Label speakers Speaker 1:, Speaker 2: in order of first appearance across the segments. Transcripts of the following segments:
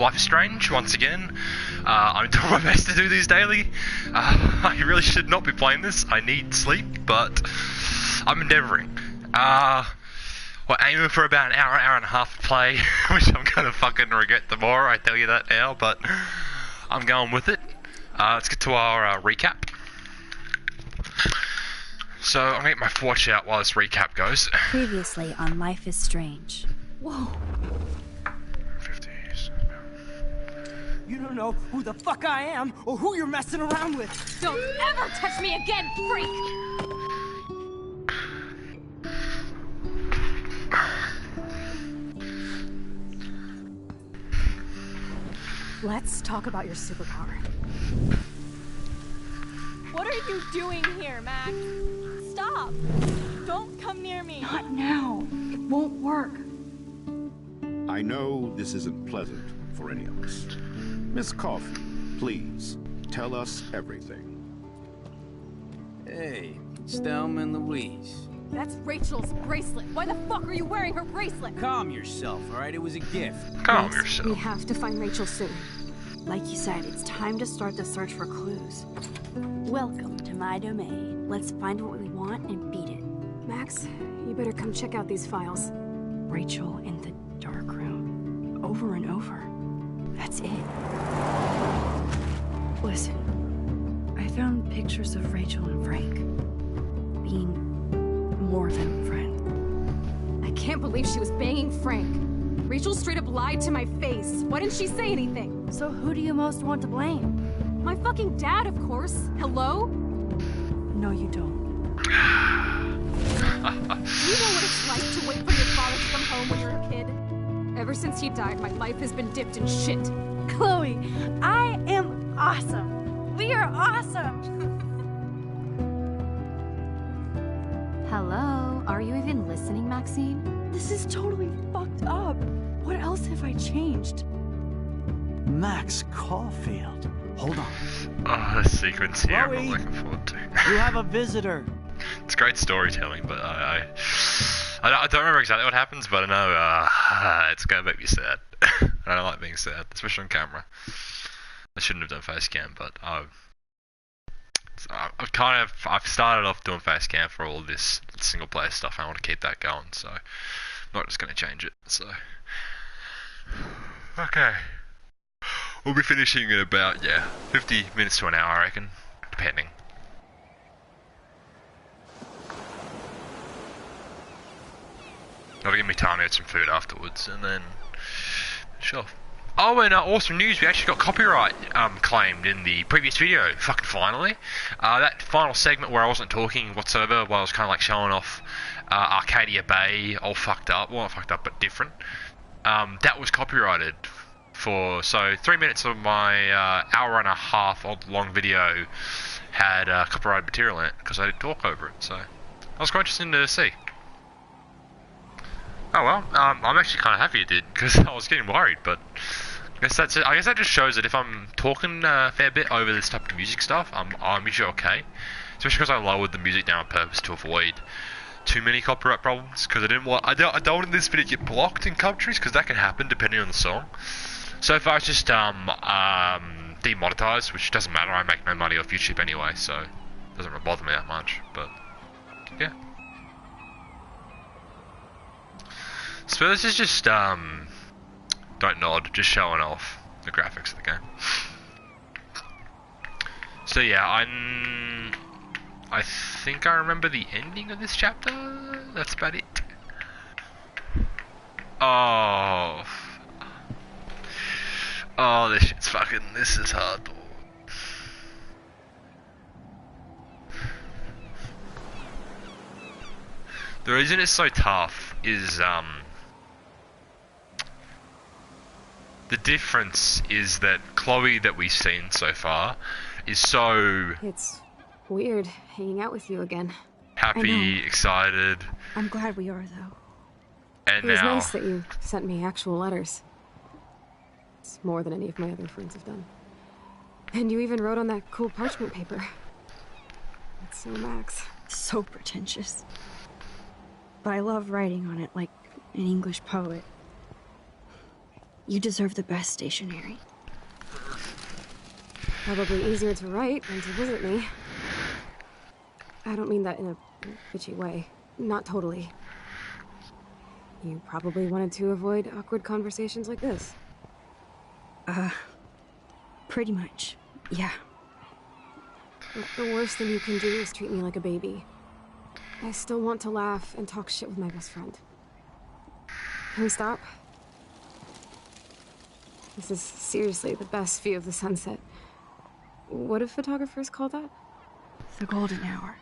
Speaker 1: Life is Strange, once again. I'm doing my best to do these daily. I really should not be playing this. I need sleep, but I'm endeavouring. We're aiming for about an hour, hour and a half of play, which I'm gonna fucking regret tomorrow, I tell you that now, but I'm going with it. Let's get to our recap. So, I'm gonna get my watch out while this recap goes.
Speaker 2: Previously on Life is Strange. Whoa.
Speaker 1: 50s.
Speaker 3: You don't know who the fuck I am or who you're messing around with.
Speaker 4: Don't ever touch me again, freak! Let's talk about your superpower. What are you doing here, Max? Stop! Don't come near me!
Speaker 5: Not now. It won't work.
Speaker 6: I know this isn't pleasant for any of us. Miss Coffey, please, tell us everything.
Speaker 7: Hey, it's Thelma and Louise.
Speaker 4: That's Rachel's bracelet. Why the fuck are you wearing her bracelet?
Speaker 7: Calm yourself, alright? It was a gift.
Speaker 1: Calm
Speaker 4: We
Speaker 1: yourself.
Speaker 4: have to find Rachel soon.
Speaker 5: Like you said, it's time to start the search for clues.
Speaker 2: Welcome to my domain. Let's find what we want and beat it.
Speaker 4: Max, you better come check out these files.
Speaker 5: Rachel in the dark room. Over and over. That's it. Listen, I found pictures of Rachel and Frank being more than a friend.
Speaker 4: I can't believe she was banging Frank. Rachel straight up lied to my face. Why didn't she say anything?
Speaker 5: So who do you most want to blame?
Speaker 4: My fucking dad, of course. Hello?
Speaker 5: No, you don't.
Speaker 4: Do you know what it's like to wait for your father to come home when you're a kid? Ever since he died, my life has been dipped in shit.
Speaker 5: Chloe, I am awesome. We are awesome.
Speaker 2: Hello? Are you even listening, Maxine?
Speaker 5: This is totally fucked up. What else have I changed?
Speaker 8: Max Caulfield. Hold on.
Speaker 1: Oh, this sequence here I'm
Speaker 8: Chloe?
Speaker 1: not looking forward to.
Speaker 8: You have a visitor.
Speaker 1: It's great storytelling, but I don't remember exactly what happens, but I know it's gonna make me sad. I don't like being sad, especially on camera. I shouldn't have done face cam, but I've started off doing face cam for all this single player stuff. And I want to keep that going, so I'm not just gonna change it. So okay, we'll be finishing in about 50 minutes to an hour, I reckon, depending. That'll give me time to get some food afterwards, and then sure. Oh, and awesome news, we actually got copyright claimed in the previous video, fucking finally. That final segment where I wasn't talking whatsoever, while I was kind of like showing off Arcadia Bay, all fucked up, well not fucked up, but different. That was copyrighted for, so 3 minutes of my hour and a half old long video had copyrighted material in it, because I didn't talk over it, so that was quite interesting to see. Oh well, I'm actually kind of happy it did, because I was getting worried, but I guess that's it. I guess that just shows that if I'm talking a fair bit over this type of music stuff, I'm usually okay. Especially because I lowered the music down on purpose to avoid too many copyright problems, because I don't want this video to get blocked in countries, because that can happen depending on the song. So far it's just demonetized, which doesn't matter, I make no money off YouTube anyway, so it doesn't really bother me that much, but yeah. So this is just, don't nod, just showing off the graphics of the game. So yeah, I think I remember the ending of this chapter, that's about it. Oh, this shit's fucking, this is hard. The reason it's so tough is, the difference is that Chloe that we've seen so far is so
Speaker 4: It's weird hanging out with you again.
Speaker 1: happy, excited,
Speaker 5: I'm glad we are, though.
Speaker 1: and
Speaker 4: It was
Speaker 1: now
Speaker 4: nice that you sent me actual letters. It's more than any of my other friends have done. And you even wrote on that cool parchment paper. It's so Max.
Speaker 5: So pretentious. But I love writing on it like an English poet. You deserve the best stationery.
Speaker 4: Probably easier to write than to visit me. I don't mean that in a bitchy way. Not totally. You probably wanted to avoid awkward conversations like this.
Speaker 5: Pretty much, yeah.
Speaker 4: The worst thing you can do is treat me like a baby. I still want to laugh and talk shit with my best friend. Can we stop? This is seriously the best view of the sunset. What do photographers call that?
Speaker 5: The golden hour.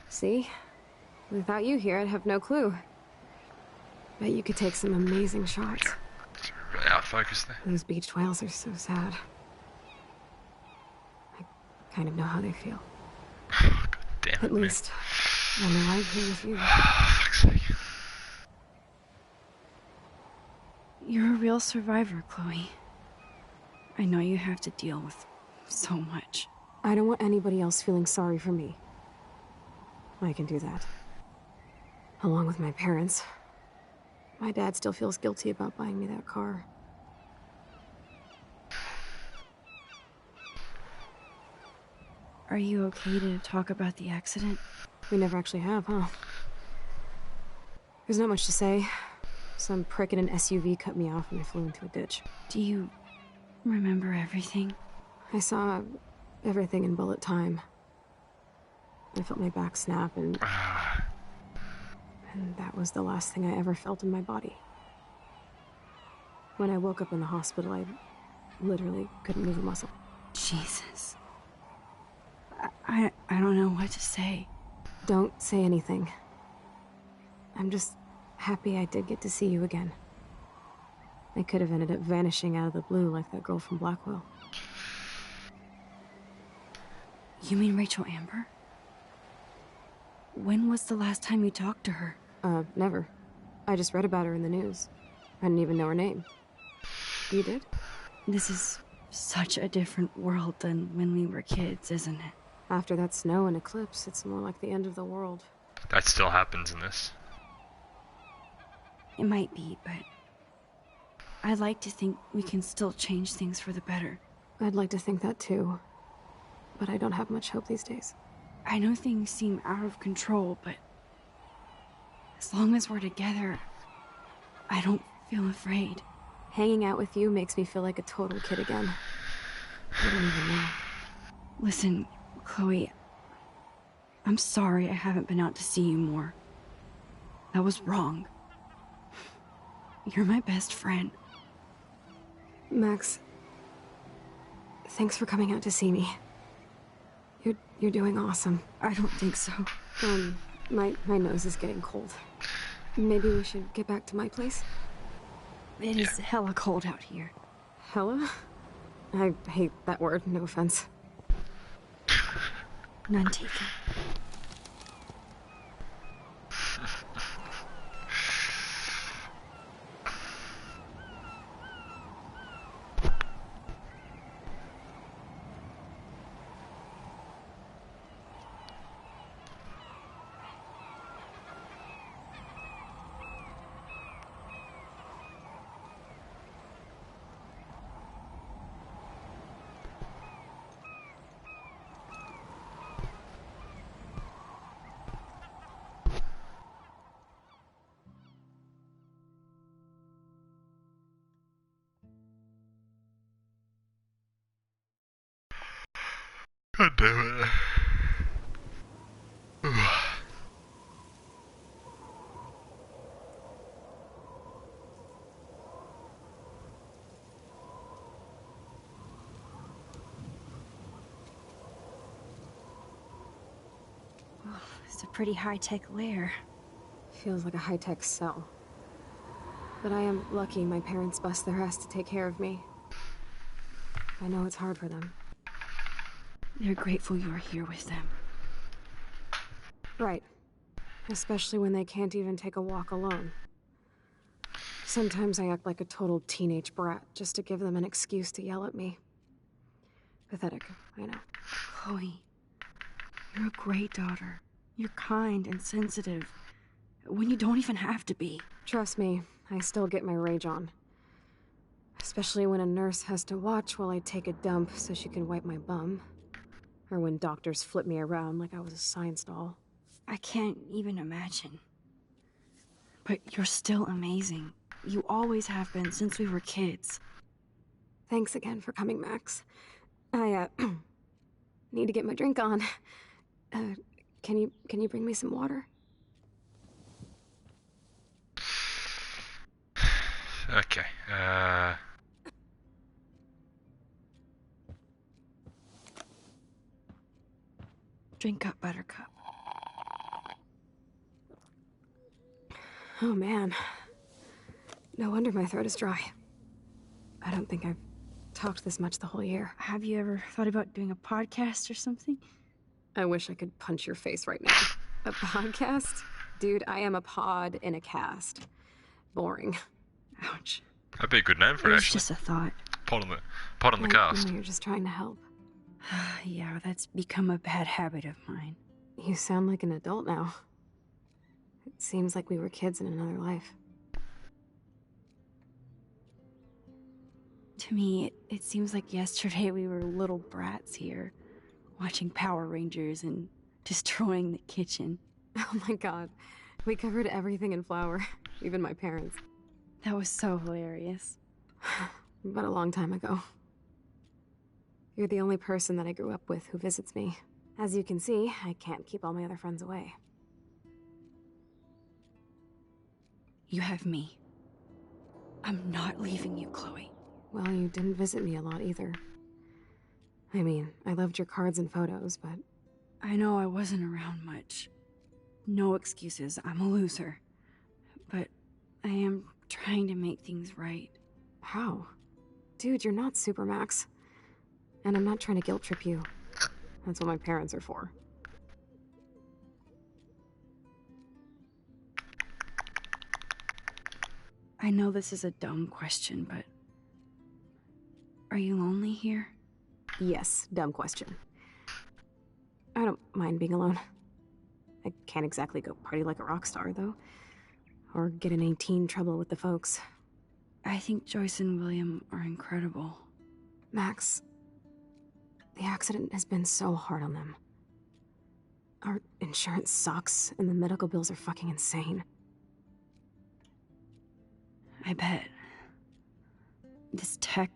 Speaker 4: See? Without you here, I'd have no clue. Bet you could take some amazing shots.
Speaker 1: It's really out of focus there.
Speaker 4: Those beached whales are so sad. I kind of know how they feel.
Speaker 1: God damn it,
Speaker 4: At
Speaker 1: man.
Speaker 4: least, I'm alive here with you.
Speaker 1: Fuck's sake.
Speaker 5: You're a real survivor, Chloe. I know you have to deal with so much.
Speaker 4: I don't want anybody else feeling sorry for me. I can do that. Along with my parents. My dad still feels guilty about buying me that car.
Speaker 5: Are you okay to talk about the accident?
Speaker 4: We never actually have, huh? There's not much to say. Some prick in an SUV cut me off and I flew into a ditch.
Speaker 5: Do you remember everything?
Speaker 4: I saw everything in bullet time. I felt my back snap and that was the last thing I ever felt in my body. When I woke up in the hospital, I literally couldn't move a muscle.
Speaker 5: Jesus. I don't know what to say.
Speaker 4: Don't say anything. I'm just happy I did get to see you again. I could have ended up vanishing out of the blue like that girl from Blackwell.
Speaker 5: You mean Rachel Amber? When was the last time you talked to her?
Speaker 4: Never. I just read about her in the news. I didn't even know her name. You did?
Speaker 5: This is such a different world than when we were kids, isn't it?
Speaker 4: After that snow and eclipse, it's more like the end of the world.
Speaker 1: That still happens in this.
Speaker 5: It might be, but I'd like to think we can still change things for the better.
Speaker 4: I'd like to think that too. But I don't have much hope these days.
Speaker 5: I know things seem out of control, but as long as we're together, I don't feel afraid.
Speaker 4: Hanging out with you makes me feel like a total kid again. I don't even know.
Speaker 5: Listen, Chloe, I'm sorry I haven't been out to see you more. That was wrong. You're my best friend.
Speaker 4: Max, thanks for coming out to see me. You're doing awesome.
Speaker 5: I don't think so.
Speaker 4: My nose is getting cold. Maybe we should get back to my place?
Speaker 5: It is hella cold out here.
Speaker 4: Hella? I hate that word, no offense.
Speaker 5: None taken.
Speaker 1: God damn it.
Speaker 5: It's a pretty high-tech lair.
Speaker 4: Feels like a high-tech cell. But I am lucky my parents bust their ass to take care of me. I know it's hard for them.
Speaker 5: They're grateful you're here with them.
Speaker 4: Right. Especially when they can't even take a walk alone. Sometimes I act like a total teenage brat just to give them an excuse to yell at me. Pathetic, I know.
Speaker 5: Chloe, you're a great daughter. You're kind and sensitive when you don't even have to be.
Speaker 4: Trust me, I still get my rage on. Especially when a nurse has to watch while I take a dump so she can wipe my bum. Or when doctors flip me around like I was a science doll.
Speaker 5: I can't even imagine. But you're still amazing. You always have been since we were kids.
Speaker 4: Thanks again for coming, Max. I, need to get my drink on. Can you bring me some water?
Speaker 1: Okay,
Speaker 5: Drink up, Buttercup.
Speaker 4: Oh man. No wonder my throat is dry. I don't think I've talked this much the whole year.
Speaker 5: Have you ever thought about doing a podcast or something?
Speaker 4: I wish I could punch your face right now. A podcast? Dude, I am a pod in a cast. Boring.
Speaker 5: Ouch.
Speaker 1: that'd be a good name for
Speaker 5: It
Speaker 1: it,
Speaker 5: was
Speaker 1: actually.
Speaker 5: just a thought.
Speaker 1: Pod on the
Speaker 4: I
Speaker 1: cast.
Speaker 4: know you're just trying to help.
Speaker 5: Yeah, that's become a bad habit of mine.
Speaker 4: You sound like an adult now. It seems like we were kids in another life.
Speaker 5: To me, it seems like yesterday we were little brats here, watching Power Rangers and destroying the kitchen.
Speaker 4: Oh my god. We covered everything in flour. Even my parents.
Speaker 5: That was so hilarious.
Speaker 4: But a long time ago. You're the only person that I grew up with who visits me. As you can see, I can't keep all my other friends away.
Speaker 5: You have me. I'm not leaving you, Chloe.
Speaker 4: Well, you didn't visit me a lot either. I mean, I loved your cards and photos, but...
Speaker 5: I know I wasn't around much. No excuses, I'm a loser. But I am trying to make things right.
Speaker 4: How? Dude, you're not Supermax. And I'm not trying to guilt trip you. That's what my parents are for.
Speaker 5: I know this is a dumb question, but... Are you lonely here?
Speaker 4: Yes, dumb question. I don't mind being alone. I can't exactly go party like a rock star, though. Or get in any teen trouble with the folks.
Speaker 5: I think Joyce and William are incredible.
Speaker 4: Max, the accident has been so hard on them. Our insurance sucks, and the medical bills are fucking insane.
Speaker 5: I bet. This tech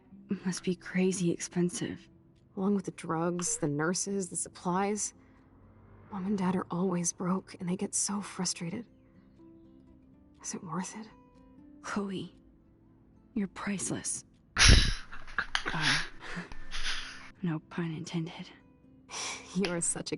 Speaker 5: must be crazy expensive.
Speaker 4: Along with the drugs, the nurses, the supplies. Mom and Dad are always broke, and they get so frustrated. Is it worth it?
Speaker 5: Chloe, you're priceless. No pun intended.
Speaker 4: You are such a